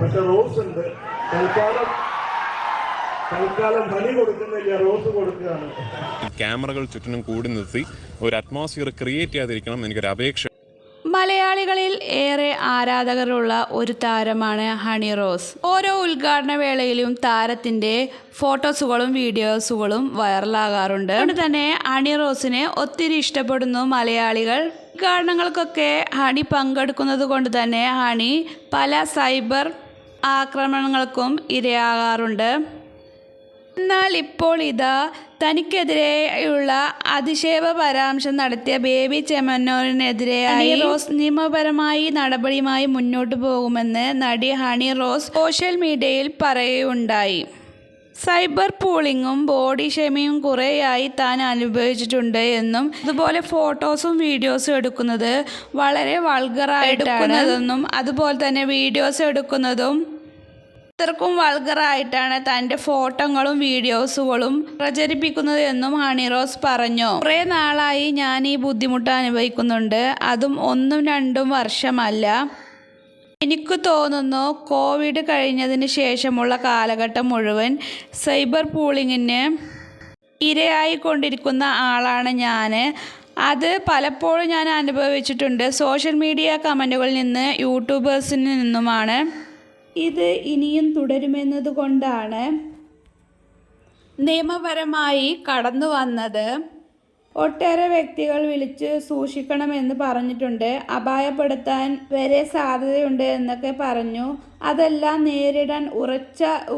മറ്റേ റോസ് ഉണ്ട്. തൽക്കാലം ഹണി കൊടുക്കുന്നില്ല, റോസ് കൊടുക്കുകയാണ്. ക്യാമറകൾ ചുറ്റിനും കൂടി നിർത്തി ഒരു അറ്റ്മോസ്ഫിയർ ക്രിയേറ്റ് ചെയ്യാതിരിക്കണം എനിക്കൊരു അപേക്ഷ. മലയാളികളിൽ ഏറെ ആരാധകരുള്ള ഒരു താരമാണ് ഹണി റോസ്. ഓരോ ഉദ്ഘാടന വേളയിലും താരത്തിൻ്റെ ഫോട്ടോസുകളും വീഡിയോസുകളും വൈറലാകാറുണ്ട്. അതുകൊണ്ട് തന്നെ ഹണി റോസിനെ ഒത്തിരി ഇഷ്ടപ്പെടുന്നു മലയാളികൾ. ഉദ്ഘാടനങ്ങൾക്കൊക്കെ ഹണി പങ്കെടുക്കുന്നത് കൊണ്ട് തന്നെ ഹണി പല സൈബർ ആക്രമണങ്ങൾക്കും ഇരയാകാറുണ്ട്. എന്നാൽ ഇപ്പോൾ ഇതാ തനിക്കെതിരെയുള്ള അധിക്ഷേപ പരാമർശം നടത്തിയ ബേബി ചെമ്മണ്ണൂരിനെതിരെ ഹണി റോസ് നിയമപരമായി നടപടിയുമായി മുന്നോട്ടു പോകുമെന്ന് നടി ഹണി റോസ് സോഷ്യൽ മീഡിയയിൽ പറയുകയുണ്ടായി. സൈബർ ബുള്ളിങ്ങും ബോഡി ഷേമിങ്ങും കുറേയായി താൻ അനുഭവിച്ചിട്ടുണ്ട് എന്നും അതുപോലെ ഫോട്ടോസും വീഡിയോസും എടുക്കുന്നത് വളരെ വൾഗറായിട്ടാണെന്നും അതുപോലെ തന്നെ വീഡിയോസ് എടുക്കുന്നതും അത്രക്കും വൾഗറായിട്ടാണ് തൻ്റെ ഫോട്ടോകളും വീഡിയോസുകളും പ്രചരിപ്പിക്കുന്നത് എന്നും ഹണി റോസ് പറഞ്ഞു. കുറേ നാളായി ഞാൻ ഈ ബുദ്ധിമുട്ട് അനുഭവിക്കുന്നുണ്ട്. അതും 1-2 വർഷമല്ല. എനിക്ക് തോന്നുന്നു കോവിഡ് കഴിഞ്ഞതിന് ശേഷമുള്ള കാലഘട്ടം മുഴുവൻ സൈബർ ബുള്ളിങ്ങിന് ഇരയായിക്കൊണ്ടിരിക്കുന്ന ആളാണ് ഞാൻ. അത് പലപ്പോഴും ഞാൻ അനുഭവിച്ചിട്ടുണ്ട്. സോഷ്യൽ മീഡിയ കമൻറ്റുകളിൽ നിന്ന്, യൂട്യൂബേഴ്സിൽ നിന്നുമാണ്. ഇത് ഇനിയും തുടരുമെന്നതുകൊണ്ടാണ് നിയമപരമായി കടന്നു വന്നത്. ഒട്ടേറെ വ്യക്തികൾ വിളിച്ച് സൂക്ഷിക്കണമെന്ന് പറഞ്ഞിട്ടുണ്ട്. അപായപ്പെടുത്താൻ വരെ സാധ്യതയുണ്ട് എന്നൊക്കെ പറഞ്ഞു. അതെല്ലാം നേരിടാൻ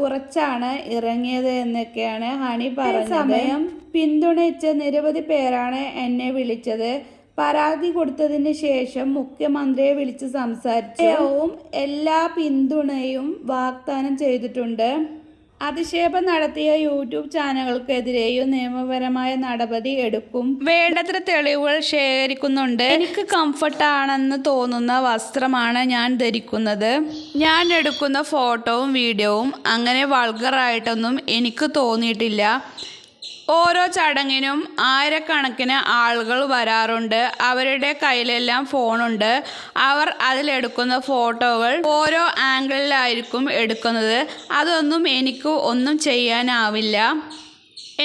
ഉറച്ചാണ് ഇറങ്ങിയത് എന്നൊക്കെയാണ് ഹണി പറഞ്ഞത്. സമയം പിന്തുണച്ച നിരവധി പേരാണ് എന്നെ വിളിച്ചത്. പരാതി കൊടുത്തതിന് ശേഷം മുഖ്യമന്ത്രിയെ വിളിച്ച് സംസാരിച്ചു. എല്ലാ പിന്തുണയും വാഗ്ദാനം ചെയ്തിട്ടുണ്ട്. അധിക്ഷേപം നടത്തിയ യൂട്യൂബ് ചാനലുകൾക്കെതിരെയും നിയമപരമായ നടപടി എടുക്കും. വേണ്ടത്ര തെളിവുകൾ ശേഖരിക്കുന്നുണ്ട്. എനിക്ക് കംഫർട്ടാണെന്ന് തോന്നുന്ന വസ്ത്രമാണ് ഞാൻ ധരിക്കുന്നത്. ഞാൻ എടുക്കുന്ന ഫോട്ടോവും വീഡിയോവും അങ്ങനെ വൾഗറായിട്ടൊന്നും എനിക്ക് തോന്നിയിട്ടില്ല. ഓരോ ചടങ്ങിനും ആയിരക്കണക്കിന് ആളുകൾ വരാറുണ്ട്. അവരുടെ കയ്യിലെല്ലാം ഫോണുണ്ട്. അവർ അതിലെടുക്കുന്ന ഫോട്ടോകൾ ഓരോ ആംഗിളിലായിരിക്കും എടുക്കുന്നത്. അതൊന്നും എനിക്ക് ഒന്നും ചെയ്യാനാവില്ല.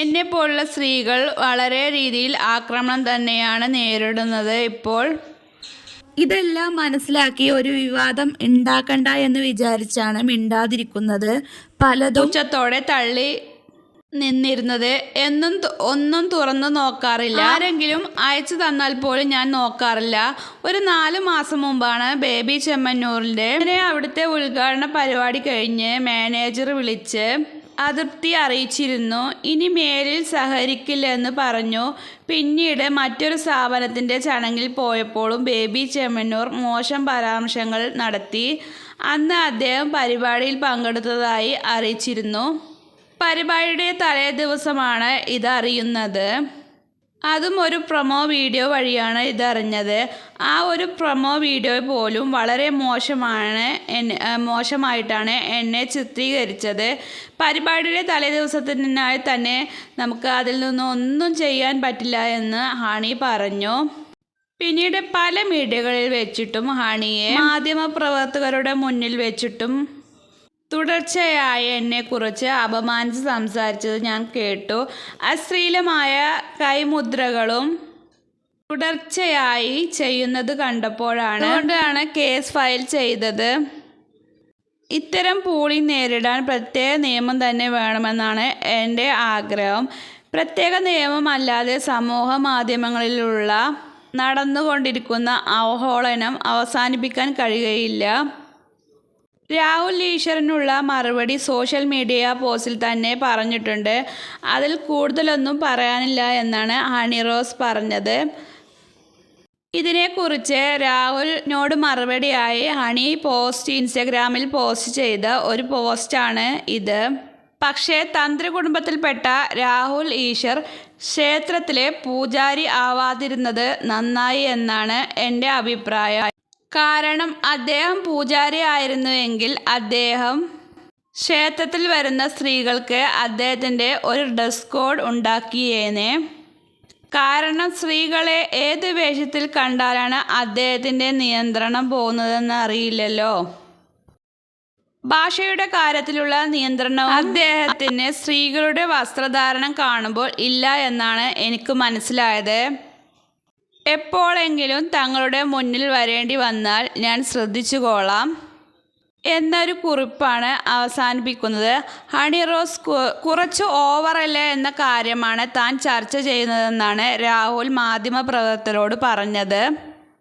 എന്നെപ്പോലുള്ള സ്ത്രീകൾ വളരെ രീതിയിൽ ആക്രമണം തന്നെയാണ് നേരിടുന്നത് ഇപ്പോൾ. ഇതെല്ലാം മനസ്സിലാക്കി ഒരു വിവാദം ഉണ്ടാക്കണ്ട എന്ന് വിചാരിച്ചാണ് മിണ്ടാതിരിക്കുന്നത്. പലതും ഉച്ചത്തോടെ തള്ളി നിന്നിരുന്നത്. ഒന്നും തുറന്നു നോക്കാറില്ല. ആരെങ്കിലും അയച്ചു തന്നാൽ പോലും ഞാൻ നോക്കാറില്ല. ഒരു 4 മാസം മുമ്പാണ് ബേബി ചെമ്മണ്ണൂരിൻ്റെ അവിടുത്തെ ഉദ്ഘാടന പരിപാടി കഴിഞ്ഞ് മാനേജർ വിളിച്ച് അതൃപ്തി അറിയിച്ചിരുന്നു. ഇനി മേലിൽ സഹകരിക്കില്ലെന്ന് പറഞ്ഞു. പിന്നീട് മറ്റൊരു സ്ഥാപനത്തിൻ്റെ ചടങ്ങിൽ പോയപ്പോഴും ബേബി ചെമ്മണ്ണൂർ മോശം പരാമർശങ്ങൾ നടത്തി. അന്ന് അദ്ദേഹം പരിപാടിയിൽ പങ്കെടുത്തതായി അറിയിച്ചിരുന്നു. പരിപാടിയുടെ തലേ ദിവസമാണ് ഇതറിയുന്നത്. അതും ഒരു പ്രൊമോ വീഡിയോ വഴിയാണ് ഇതറിഞ്ഞത്. ആ ഒരു പ്രൊമോ വീഡിയോ പോലും വളരെ മോശമായിട്ടാണ് എന്നെ ചിത്രീകരിച്ചത്. പരിപാടിയുടെ തലേ ദിവസത്തിനായി തന്നെ നമുക്ക് അതിൽ നിന്നൊന്നും ചെയ്യാൻ പറ്റില്ല എന്ന് ഹണി പറഞ്ഞു. പിന്നീട് പല മീഡിയകളിൽ വെച്ചിട്ടും ഹണിയെ മാധ്യമപ്രവർത്തകരുടെ മുന്നിൽ വെച്ചിട്ടും തുടർച്ചയായി എന്നെക്കുറിച്ച് അപമാനിച്ച് സംസാരിച്ചത് ഞാൻ കേട്ടു. അശ്ലീലമായ കൈമുദ്രകളും തുടർച്ചയായി ചെയ്യുന്നത് കണ്ടപ്പോഴാണ് അതുകൊണ്ടാണ് കേസ് ഫയൽ ചെയ്തത്. ഇത്തരം ബുള്ളിങ് നേരിടാൻ പ്രത്യേക നിയമം തന്നെ വേണമെന്നാണ് എൻ്റെ ആഗ്രഹം. പ്രത്യേക നിയമമല്ലാതെ സമൂഹ മാധ്യമങ്ങളിലുള്ള നടന്നുകൊണ്ടിരിക്കുന്ന അവഹേളനം അവസാനിപ്പിക്കാൻ കഴിയുകയില്ല. രാഹുൽ ഈശ്വറിനുള്ള മറുപടി സോഷ്യൽ മീഡിയ പോസ്റ്റിൽ തന്നെ പറഞ്ഞിട്ടുണ്ട്. അതിൽ കൂടുതലൊന്നും പറയാനില്ല എന്നാണ് ഹണി റോസ് പറഞ്ഞത്. ഇതിനെക്കുറിച്ച് രാഹുലിനോട് മറുപടിയായി ഹണി ഇൻസ്റ്റഗ്രാമിൽ പോസ്റ്റ് ചെയ്ത ഒരു പോസ്റ്റാണ് ഇത്. പക്ഷേ തന്ത്രി കുടുംബത്തിൽപ്പെട്ട രാഹുൽ ഈശ്വർ ക്ഷേത്രത്തിലെ പൂജാരി ആവാതിരുന്നത് നന്നായി എന്നാണ് എൻ്റെ അഭിപ്രായം. കാരണം അദ്ദേഹം പൂജാരി ആയിരുന്നുവെങ്കിൽ അദ്ദേഹം ക്ഷേത്രത്തിൽ വരുന്ന സ്ത്രീകൾക്ക് അദ്ദേഹത്തിൻ്റെ ഒരു ഡ്രസ് കോഡ് ഉണ്ടാക്കിയേനെ. കാരണം സ്ത്രീകളെ ഏത് വേഷത്തിൽ കണ്ടാലാണ് അദ്ദേഹത്തിൻ്റെ നിയന്ത്രണം പോകുന്നതെന്ന് അറിയില്ലല്ലോ. ഭാഷയുടെ കാര്യത്തിലുള്ള നിയന്ത്രണവും അദ്ദേഹത്തിന് സ്ത്രീകളുടെ വസ്ത്രധാരണം കാണുമ്പോൾ ഇല്ല എന്നാണ് എനിക്ക് മനസ്സിലായത്. എപ്പോഴെങ്കിലും തങ്ങളുടെ മുന്നിൽ വരേണ്ടി വന്നാൽ ഞാൻ ശ്രദ്ധിച്ചുകൊള്ളാം എന്നൊരു കുറിപ്പാണ് അവസാനിപ്പിക്കുന്നത്. ഹണി റോസ് കുറച്ച് ഓവറല്ലേ എന്ന കാര്യമാണ് താൻ ചർച്ച ചെയ്യുന്നതെന്നാണ് രാഹുൽ മാധ്യമപ്രവർത്തകരോട് പറഞ്ഞത്.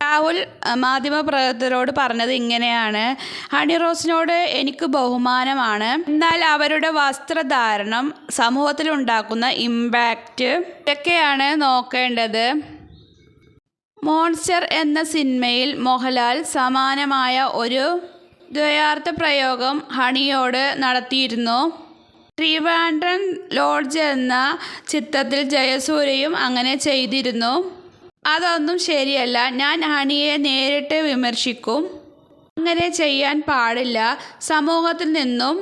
രാഹുൽ മാധ്യമപ്രവർത്തകരോട് പറഞ്ഞത് ഇങ്ങനെയാണ്: ഹണി റോസിനോട് എനിക്ക് ബഹുമാനമാണ്, എന്നാൽ അവരുടെ വസ്ത്രധാരണം സമൂഹത്തിലുണ്ടാക്കുന്ന ഇമ്പാക്റ്റ് ഇതൊക്കെയാണ് നോക്കേണ്ടത്. മോൺസ്റ്റർ എന്ന സിനിമയിൽ മോഹൻലാൽ സമാനമായ ഒരു ദ്വയാർത്ഥ പ്രയോഗം ഹണിയോട് നടത്തിയിരുന്നു. ട്രിവാൻഡ്രം ലോഡ്ജ് എന്ന ചിത്രത്തിൽ ജയസൂര്യയും അങ്ങനെ ചെയ്തിരുന്നു. അതൊന്നും ശരിയല്ല. ഞാൻ ഹണിയെ നേരിട്ട് വിമർശിക്കും. അങ്ങനെ ചെയ്യാൻ പാടില്ല. സമൂഹത്തിൽ നിന്നും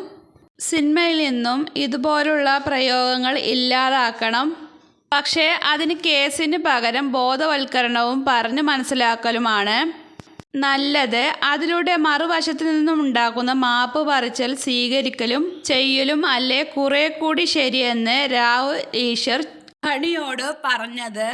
സിനിമയിൽ നിന്നും ഇതുപോലുള്ള പ്രയോഗങ്ങൾ ഇല്ലാതാക്കണം. പക്ഷേ അതിന് കേസിന് പകരം ബോധവൽക്കരണവും പറഞ്ഞു മനസ്സിലാക്കലുമാണ് നല്ലത്. അതിലൂടെ മറുവശത്തു നിന്നും ഉണ്ടാക്കുന്ന മാപ്പ് പറച്ചിൽ സ്വീകരിക്കലും ചെയ്യലും അല്ലേ കുറെ കൂടി ശരിയെന്ന് രാഹുൽ ഈശ്വർ ഹണിയോട് പറഞ്ഞത്.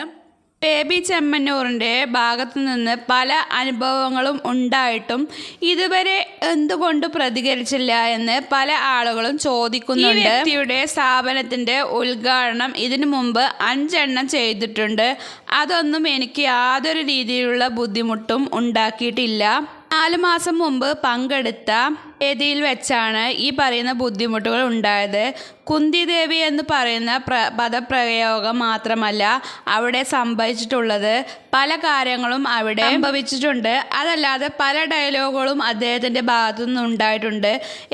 ബേബി ചെമ്മന്നൂറിൻ്റെ ഭാഗത്തു നിന്ന് പല അനുഭവങ്ങളും ഉണ്ടായിട്ടും ഇതുവരെ എന്തുകൊണ്ട് പ്രതികരിച്ചില്ല എന്ന് പല ആളുകളും ചോദിക്കുന്നുണ്ട്. ഈ വ്യക്തിയുടെ സ്ഥാപനത്തിൻ്റെ ഉദ്ഘാടനം ഇതിനു മുമ്പ് 5 എണ്ണം ചെയ്തിട്ടുണ്ട്. അതൊന്നും എനിക്ക് യാതൊരു രീതിയിലുള്ള ബുദ്ധിമുട്ടും ഉണ്ടാക്കിയിട്ടില്ല. 4 മാസം മുമ്പ് പങ്കെടുത്ത വേദിയിൽ വെച്ചാണ് ഈ പറയുന്ന ബുദ്ധിമുട്ടുകൾ ഉണ്ടായത്. കുന്തിദേവി എന്ന് പറയുന്ന പദപ്രയോഗം മാത്രമല്ല അവിടെ സംഭവിച്ചിട്ടുള്ളത്, പല കാര്യങ്ങളും അവിടെ സംഭവിച്ചിട്ടുണ്ട്. അതല്ലാതെ പല ഡയലോഗുകളും അദ്ദേഹത്തിൻ്റെ ഭാഗത്തു നിന്ന് ഉണ്ടായിട്ടുണ്ട്.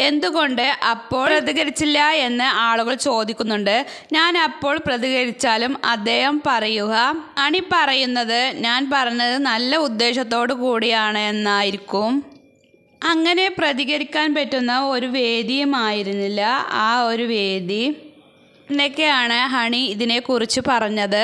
എന്തുകൊണ്ട് അപ്പോൾ പ്രതികരിച്ചില്ല എന്ന് ആളുകൾ ചോദിക്കുന്നുണ്ട്. ഞാൻ അപ്പോൾ പ്രതികരിച്ചാലും അദ്ദേഹം പറയുക ഹണി പറയുന്നത് ഞാൻ പറഞ്ഞത് നല്ല ഉദ്ദേശത്തോടു കൂടിയാണ് എന്നായിരിക്കും. അങ്ങനെ പ്രതികരിക്കാൻ പറ്റുന്ന ഒരു വേദിയുമായിരുന്നില്ല ആ ഒരു വേദി എന്നൊക്കെയാണ് ഹണി ഇതിനെക്കുറിച്ച് പറഞ്ഞത്.